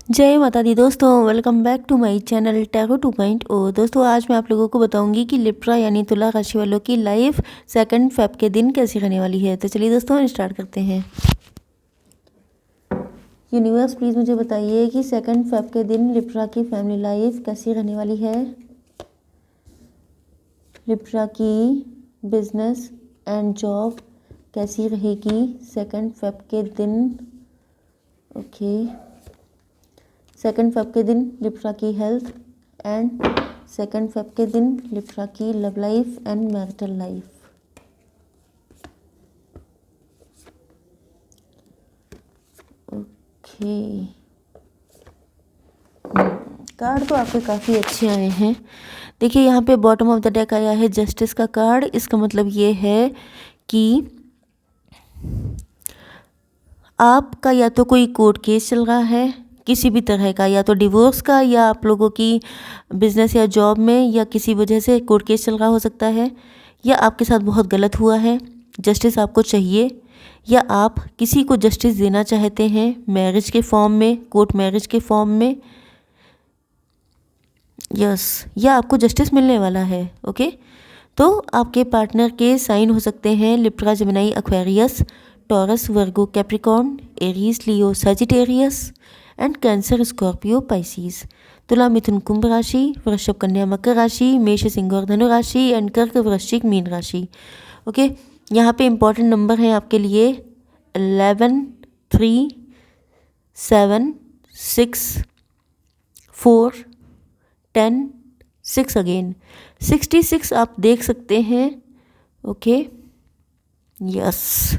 जय माता दी दोस्तों, welcome back to my channel tarot 2.0। दोस्तों आज मैं आप लोगों को बताऊंगी कि लिब्रा यानी तुला राशि वालों की लाइफ 2 फेब के दिन कैसी रहने वाली है। तो चलिए दोस्तों स्टार्ट करते हैं। यूनिवर्स प्लीज़ मुझे बताइए कि 2 फेब के दिन लिब्रा की फैमिली लाइफ कैसी रहने वाली है। लिब्रा की बिजनेस एंड जॉब कैसी रहेगी 2 फेब के दिन। ओके 2 फेब के दिन लिब्रा की हेल्थ एंड 2 फेब के दिन लिब्रा की love life and marital life. Okay card तो आपके काफ़ी अच्छे आए हैं। देखिए यहाँ पे बॉटम ऑफ द डेक आया है जस्टिस का कार्ड। इसका मतलब ये है कि आपका या तो कोई कोर्ट केस चल रहा है किसी भी तरह का, या तो डिवोर्स का, या आप लोगों की बिजनेस या जॉब में या किसी वजह से कोर्ट केस चल रहा हो सकता है, या आपके साथ बहुत गलत हुआ है, जस्टिस आपको चाहिए, या आप किसी को जस्टिस देना चाहते हैं मैरिज के फॉर्म में, कोर्ट मैरिज के फॉर्म में। यस या आपको जस्टिस मिलने वाला है। ओके तो आपके पार्टनर के साइन हो सकते हैं Libra, Gemini, Aquarius, taurus, Virgo, Capricorn, Aries, Leo, Sagittarius and cancer, Scorpio, Pisces. तुला, मिथुन, कुंभ राशि, वृषभ, कन्या, मकर राशि, मेष, सिंह और धनु राशि एंड कर्क, वृश्चिक, मीन राशि। ओके यहाँ पे इंपॉर्टेंट नंबर हैं आपके लिए 11, 3, 7, 6, 4, 10, 6 अगेन 66 आप देख सकते हैं। ओके यस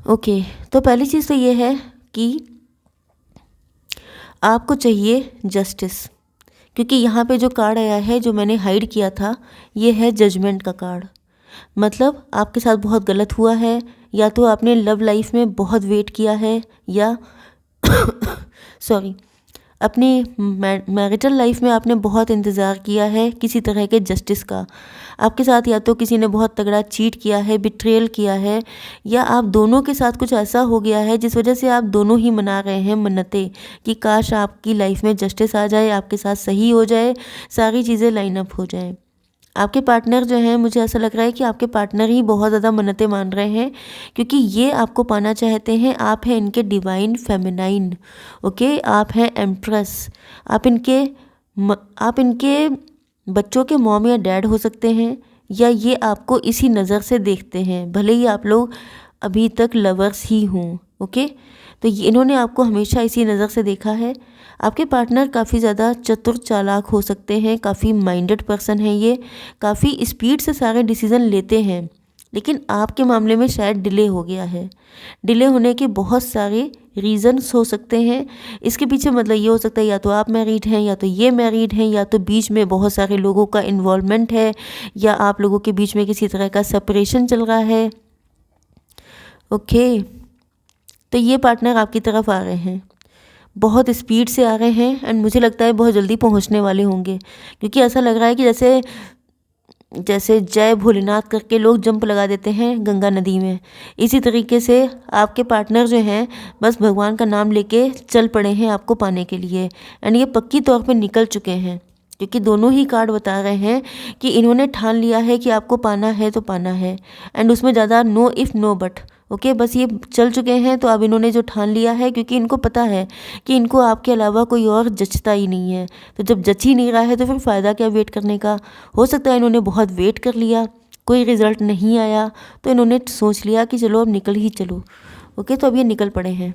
ओके तो पहली चीज़ तो ये है कि आपको चाहिए जस्टिस, क्योंकि यहाँ पे जो कार्ड आया है जो मैंने हाइड किया था ये है जजमेंट का कार्ड। मतलब आपके साथ बहुत गलत हुआ है, या तो आपने लव लाइफ में बहुत वेट किया है, या सॉरी अपनी मैरिटल लाइफ में आपने बहुत इंतज़ार किया है किसी तरह के जस्टिस का। आपके साथ या तो किसी ने बहुत तगड़ा चीट किया है, बिट्रेयल किया है, या आप दोनों के साथ कुछ ऐसा हो गया है जिस वजह से आप दोनों ही मना रहे हैं मन्नतें कि काश आपकी लाइफ में जस्टिस आ जाए, आपके साथ सही हो जाए, सारी चीज़ें लाइन अप हो जाएं। आपके पार्टनर जो हैं, मुझे ऐसा लग रहा है कि आपके पार्टनर ही बहुत ज़्यादा मन्नतें मान रहे हैं, क्योंकि ये आपको पाना चाहते हैं। आप हैं इनके डिवाइन फेमिनाइन। ओके आप हैं एम्प्रेस। आप इनके बच्चों के मॉम या डैड हो सकते हैं, या ये आपको इसी नज़र से देखते हैं, भले ही आप लोग अभी तक लवर्स ही हों। ओके तो इन्होंने आपको हमेशा इसी नज़र से देखा है। आपके पार्टनर काफ़ी ज़्यादा चतुर चालाक हो सकते हैं, काफ़ी माइंडेड पर्सन है ये, काफ़ी स्पीड से सारे डिसीज़न लेते हैं, लेकिन आपके मामले में शायद डिले हो गया है। डिले होने के बहुत सारे रीज़न्स हो सकते हैं। इसके पीछे मतलब ये हो सकता है या तो आप मैरिड हैं, या तो ये मैरिड हैं, या तो बीच में बहुत सारे लोगों का इन्वॉल्वमेंट है, या आप लोगों के बीच में किसी तरह का सेपरेशन चल रहा है। ओके तो ये पार्टनर आपकी तरफ आ रहे हैं, बहुत स्पीड से आ रहे हैं, एंड मुझे लगता है बहुत जल्दी पहुंचने वाले होंगे, क्योंकि ऐसा लग रहा है कि जैसे जैसे जय भोलेनाथ करके लोग जंप लगा देते हैं गंगा नदी में, इसी तरीके से आपके पार्टनर जो हैं बस भगवान का नाम लेके चल पड़े हैं आपको पाने के लिए, एंड ये पक्की तौर पे निकल चुके हैं, क्योंकि दोनों ही कार्ड बता रहे हैं कि इन्होंने ठान लिया है कि आपको पाना है तो पाना है, एंड उसमें ज़्यादा no if no but. Okay बस ये चल चुके हैं, तो अब इन्होंने जो ठान लिया है, क्योंकि इनको पता है कि इनको आपके अलावा कोई और जचता ही नहीं है, तो जब जच ही नहीं रहा है तो फिर फ़ायदा क्या वेट करने का। हो सकता है इन्होंने बहुत वेट कर लिया, कोई रिज़ल्ट नहीं आया, तो इन्होंने सोच लिया कि चलो अब निकल ही चलो। ओके तो अब ये निकल पड़े हैं।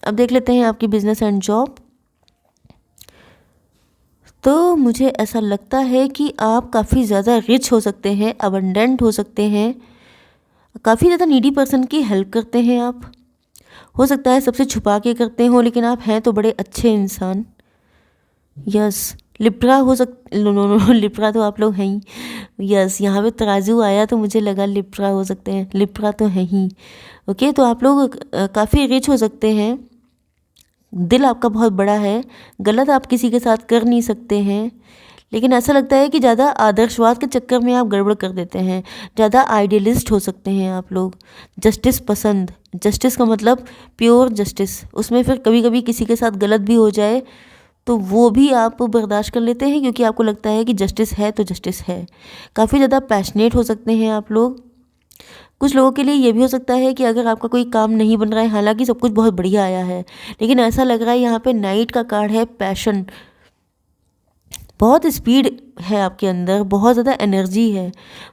अब देख लेते हैं आपकी बिजनेस एंड जॉब। तो मुझे ऐसा लगता है कि आप काफ़ी ज़्यादा रिच हो सकते हैं, अबंडेंट हो सकते हैं, काफ़ी ज़्यादा नीडी पर्सन की हेल्प करते हैं आप। हो सकता है सबसे छुपा के करते हो, लेकिन आप हैं तो बड़े अच्छे इंसान। यस लिब्रा हो नो नो नो लिब्रा तो आप लोग हैं ही। यस यहाँ पे तराजू आया तो मुझे लगा लिब्रा हो सकते हैं, लिब्रा तो हैं ही। ओके तो आप लोग काफ़ी रिच हो सकते हैं, दिल आपका बहुत बड़ा है, गलत आप किसी के साथ कर नहीं सकते हैं, लेकिन ऐसा लगता है कि ज़्यादा आदर्शवाद के चक्कर में आप गड़बड़ कर देते हैं, ज़्यादा आइडियलिस्ट हो सकते हैं आप लोग। जस्टिस पसंद, जस्टिस का मतलब प्योर जस्टिस, उसमें फिर कभी कभी किसी के साथ गलत भी हो जाए तो वो भी आप बर्दाश्त कर लेते हैं, क्योंकि आपको लगता है कि जस्टिस है तो जस्टिस है। काफ़ी ज़्यादा पैशनेट हो सकते हैं आप लोग। कुछ लोगों के लिए ये भी हो सकता है कि अगर आपका कोई काम नहीं बन रहा है, हालांकि सब कुछ बहुत बढ़िया आया है, लेकिन ऐसा लग रहा है यहाँ पे नाइट का कार्ड है, पैशन, बहुत स्पीड है आपके अंदर, बहुत ज़्यादा एनर्जी है।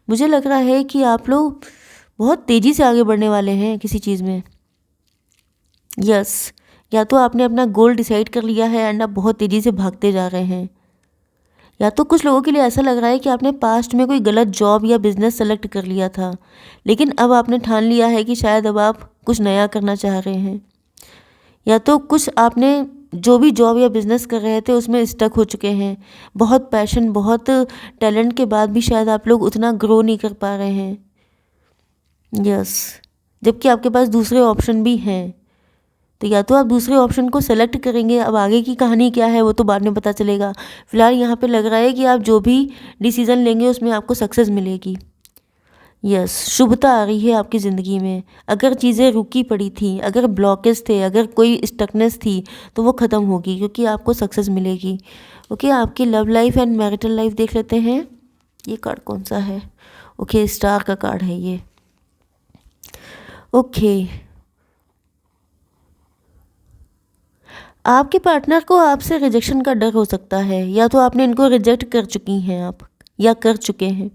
मुझे लग रहा है कि आप लोग बहुत तेज़ी से आगे बढ़ने वाले हैं किसी चीज़ में। यस, या तो आपने अपना गोल डिसाइड कर लिया है एंड आप बहुत तेज़ी से भागते जा रहे हैं, या तो कुछ लोगों के लिए ऐसा लग रहा है कि आपने पास्ट में कोई गलत जॉब या बिज़नेस सेलेक्ट कर लिया था, लेकिन अब आपने ठान लिया है कि शायद अब आप कुछ नया करना चाह रहे हैं। या तो कुछ आपने जो भी जॉब या बिज़नेस कर रहे थे उसमें स्टक हो चुके हैं, बहुत पैशन, बहुत टैलेंट के बाद भी शायद आप लोग उतना ग्रो नहीं कर पा रहे हैं। यस, जबकि आपके पास दूसरे ऑप्शन भी हैं, तो या तो आप दूसरे ऑप्शन को सेलेक्ट करेंगे। अब आगे की कहानी क्या है वो तो बाद में पता चलेगा। फिलहाल यहाँ पे लग रहा है कि आप जो भी डिसीज़न लेंगे उसमें आपको सक्सेस मिलेगी। यस, शुभता आ रही है आपकी ज़िंदगी में। अगर चीज़ें रुकी पड़ी थी, अगर ब्लॉकेज थे, अगर कोई स्टकनेस थी, तो वो ख़त्म होगी, क्योंकि आपको सक्सेस मिलेगी। ओके, आपकी love life and marital life देख लेते हैं। ये कार्ड कौन सा है? ओके, स्टार का कार्ड है ये। ओके, आपके पार्टनर को आपसे रिजेक्शन का डर हो सकता है, या तो आपने इनको रिजेक्ट कर चुकी हैं आप, या कर चुके हैं,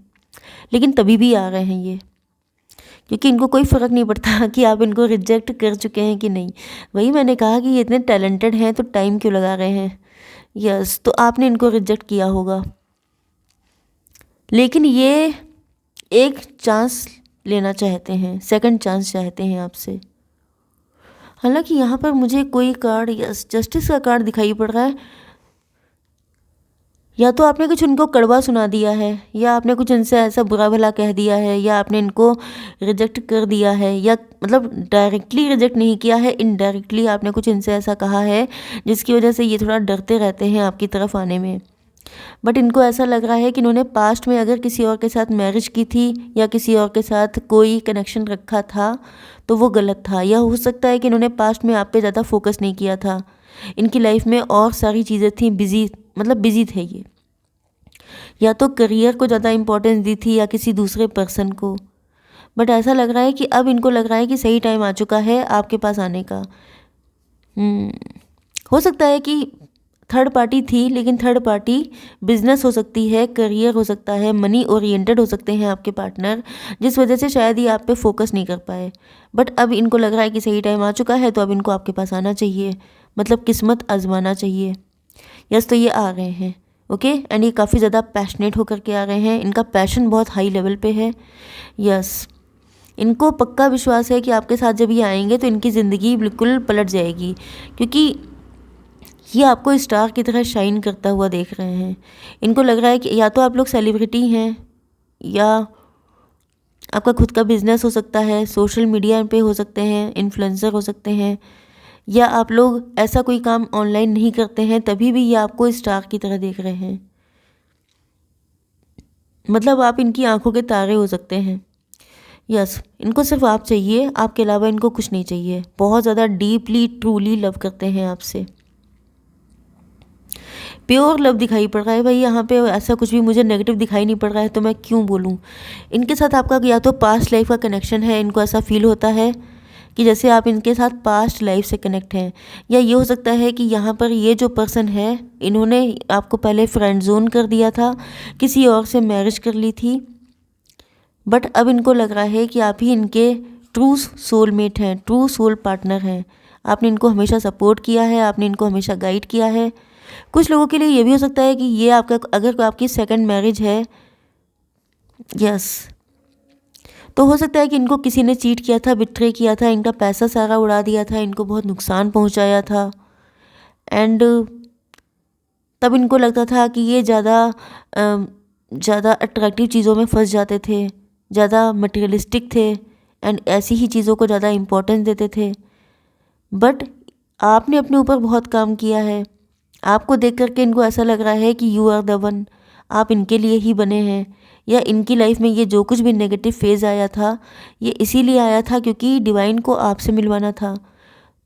लेकिन तभी भी आ रहे हैं ये, क्योंकि इनको कोई फ़र्क नहीं पड़ता कि आप इनको रिजेक्ट कर चुके हैं कि नहीं। वही मैंने कहा कि ये इतने टैलेंटेड हैं तो टाइम क्यों लगा रहे हैं। यस, तो आपने इनको रिजेक्ट किया होगा, लेकिन ये एक चांस लेना चाहते हैं, सेकंड चांस चाहते हैं आपसे। हालांकि यहाँ पर मुझे कोई कार्ड, यस, जस्टिस का कार्ड दिखाई पड़ रहा है। या तो आपने कुछ उनको कड़वा सुना दिया है, या आपने कुछ उनसे ऐसा बुरा भला कह दिया है, या आपने इनको रिजेक्ट कर दिया है, या मतलब डायरेक्टली रिजेक्ट नहीं किया है, इनडायरेक्टली आपने कुछ इनसे ऐसा कहा है जिसकी वजह से ये थोड़ा डरते रहते हैं आपकी तरफ आने में। बट इनको ऐसा लग रहा है कि इन्होंने पास्ट में अगर किसी और के साथ मैरिज की थी या किसी और के साथ कोई कनेक्शन रखा था तो वो गलत था, या हो सकता है कि इन्होंने पास्ट में आप पे ज़्यादा फोकस नहीं किया था। इनकी लाइफ में और सारी चीज़ें थी, बिजी, मतलब बिजी थे ये, या तो करियर को ज़्यादा इम्पोर्टेंस दी थी या किसी दूसरे पर्सन को। बट ऐसा लग रहा है कि अब इनको लग रहा है कि सही टाइम आ चुका है आपके पास आने का। हो सकता है कि थर्ड पार्टी थी, लेकिन थर्ड पार्टी बिजनेस हो सकती है, करियर हो सकता है, मनी ओरिएंटेड हो सकते हैं आपके पार्टनर, जिस वजह से शायद ये आप पे फोकस नहीं कर पाए। बट अब इनको लग रहा है कि सही टाइम आ चुका है, तो अब इनको आपके पास आना चाहिए, मतलब किस्मत आजमाना चाहिए। यस, तो ये आ रहे हैं। ओके, एंड ये काफ़ी ज़्यादा पैशनेट होकर के आ रहे हैं, इनका पैशन बहुत हाई लेवल पे है। यस, इनको पक्का विश्वास है कि आपके साथ जब ये आएंगे तो इनकी ज़िंदगी बिल्कुल पलट जाएगी, क्योंकि ये आपको स्टार की तरह शाइन करता हुआ देख रहे हैं। इनको लग रहा है कि या तो आप लोग सेलिब्रिटी हैं, या आपका खुद का बिजनेस हो सकता है, सोशल मीडिया पे हो सकते हैं, इन्फ्लुएंसर हो सकते हैं, या आप लोग ऐसा कोई काम ऑनलाइन नहीं करते हैं, तभी भी ये आपको स्टार की तरह देख रहे हैं। मतलब आप इनकी आंखों के तारे हो सकते हैं। यस, इनको सिर्फ आप चाहिए, आपके अलावा इनको कुछ नहीं चाहिए। बहुत ज़्यादा डीपली ट्रूली लव करते हैं आपसे, प्योर लव दिखाई पड़ रहा है भाई। यहाँ पे ऐसा कुछ भी मुझे नेगेटिव दिखाई नहीं पड़ रहा है, तो मैं क्यों बोलूँ। इनके साथ आपका या तो पास्ट लाइफ का कनेक्शन है, इनको ऐसा फील होता है कि जैसे आप इनके साथ पास्ट लाइफ से कनेक्ट हैं, या ये हो सकता है कि यहाँ पर ये जो पर्सन है, इन्होंने आपको पहले फ्रेंड जोन कर दिया था, किसी और से मैरिज कर ली थी, बट अब इनको लग रहा है कि आप ही इनके ट्रू सोलमेट हैं, ट्रू सोल पार्टनर हैं। आपने इनको हमेशा सपोर्ट किया है, आपने इनको हमेशा गाइड किया है। कुछ लोगों के लिए ये भी हो सकता है कि ये आपका, अगर आपकी सेकंड मैरिज है, यस, तो हो सकता है कि इनको किसी ने चीट किया था, बिट्रे किया था, इनका पैसा सारा उड़ा दिया था, इनको बहुत नुकसान पहुंचाया था, एंड तब इनको लगता था कि ये ज़्यादा अट्रैक्टिव चीज़ों में फंस जाते थे, ज़्यादा मटेरियलिस्टिक थे, एंड ऐसी ही चीज़ों को ज़्यादा इम्पोर्टेंस देते थे। बट आपने अपने ऊपर बहुत काम किया है, आपको देख करके इनको ऐसा लग रहा है कि यू आर द वन, आप इनके लिए ही बने हैं, या इनकी लाइफ में ये जो कुछ भी नेगेटिव फेज़ आया था ये इसीलिए आया था क्योंकि डिवाइन को आपसे मिलवाना था।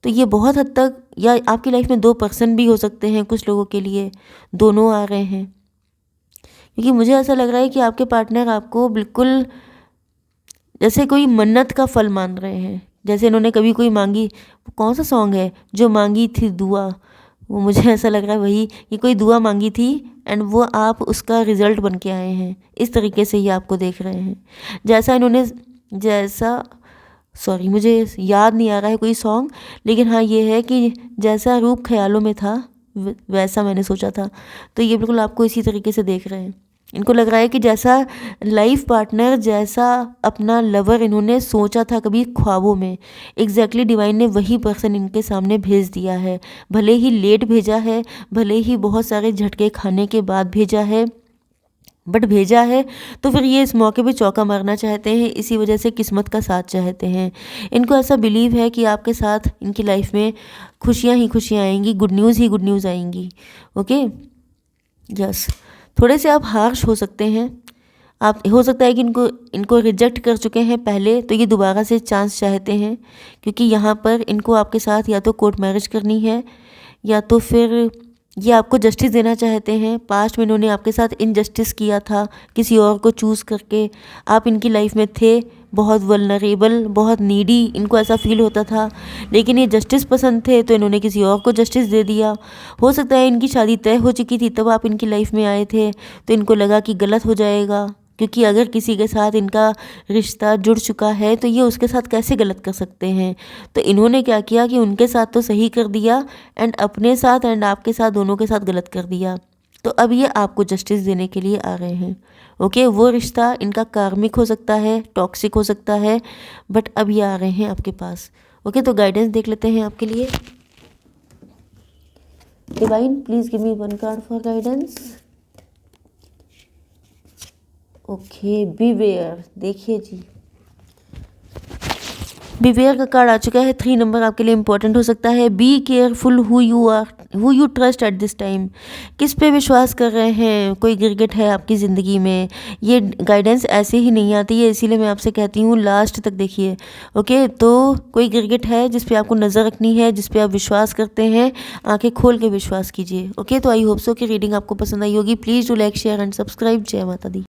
तो ये बहुत हद तक, या आपकी लाइफ में 2 पर्सन भी हो सकते हैं, कुछ लोगों के लिए दोनों आ रहे हैं, क्योंकि मुझे ऐसा लग रहा है कि आपके पार्टनर आपको बिल्कुल जैसे कोई मन्नत का फल मान रहे हैं। जैसे इन्होंने कभी कोई मांगी, कौन सा सॉन्ग है जो मांगी थी दुआ, वो मुझे ऐसा लग रहा है वही, ये कोई दुआ मांगी थी एंड वो आप उसका रिज़ल्ट बन के आए हैं। इस तरीके से ये आपको देख रहे हैं। जैसा इन्होंने सॉरी मुझे याद नहीं आ रहा है कोई सॉन्ग, लेकिन हाँ ये है कि जैसा रूप ख्यालों में था वैसा मैंने सोचा था। तो ये बिल्कुल आपको इसी तरीके से देख रहे हैं। इनको लग रहा है कि जैसा लाइफ पार्टनर, जैसा अपना लवर इन्होंने सोचा था कभी ख्वाबों में, एग्जैक्टली डिवाइन ने वही पर्सन इनके सामने भेज दिया है। भले ही लेट भेजा है, भले ही बहुत सारे झटके खाने के बाद भेजा है, बट भेजा है। तो फिर ये इस मौके पे चौका मारना चाहते हैं, इसी वजह से किस्मत का साथ चाहते हैं। इनको ऐसा बिलीव है कि आपके साथ इनकी लाइफ में खुशियाँ ही खुशियाँ आएंगी, गुड न्यूज़ ही गुड न्यूज़ आएंगी। Okay, yes. थोड़े से आप हार्श हो सकते हैं, आप हो सकता है कि इनको रिजेक्ट कर चुके हैं पहले, तो ये दोबारा से चांस चाहते हैं, क्योंकि यहाँ पर इनको आपके साथ या तो कोर्ट मैरिज करनी है, या तो फिर ये आपको जस्टिस देना चाहते हैं। पास्ट में इन्होंने आपके साथ इनजस्टिस किया था किसी और को चूज़ करके। आप इनकी लाइफ में थे बहुत वल्नरेबल, बहुत नीडी, इनको ऐसा फील होता था, लेकिन ये जस्टिस पसंद थे तो इन्होंने किसी और को जस्टिस दे दिया। हो सकता है इनकी शादी तय हो चुकी थी तब आप इनकी लाइफ में आए थे, तो इनको लगा कि गलत हो जाएगा, क्योंकि अगर किसी के साथ इनका रिश्ता जुड़ चुका है तो ये उसके साथ कैसे गलत कर सकते हैं। तो इन्होंने क्या किया कि उनके साथ तो सही कर दिया एंड अपने साथ एंड आपके साथ दोनों के साथ गलत कर दिया। तो अब ये आपको जस्टिस देने के लिए आ रहे हैं। ओके, वो रिश्ता इनका कार्मिक हो सकता है, टॉक्सिक हो सकता है, बट अब ये आ रहे हैं आपके पास। ओके, तो गाइडेंस देख लेते हैं आपके लिए। Divine please give me 1 card for guidance. Okay, beware. देखिए जी, बीवेयर का कार्ड आ चुका है। 3 नंबर आपके लिए इंपॉर्टेंट हो सकता है। Be careful who you trust at this time. किस पे विश्वास कर रहे हैं? कोई गिरगिट है आपकी ज़िंदगी में? ये गाइडेंस ऐसे ही नहीं आती है, इसीलिए मैं आपसे कहती हूँ लास्ट तक देखिए। ओके, तो कोई गिरगिट है जिस पे आपको नज़र रखनी है, जिस पे आप विश्वास करते हैं, आंखें खोल के विश्वास कीजिए। ओके, तो आई होप सो कि रीडिंग आपको पसंद आई होगी। Please do like, share and subscribe. जय माता दी।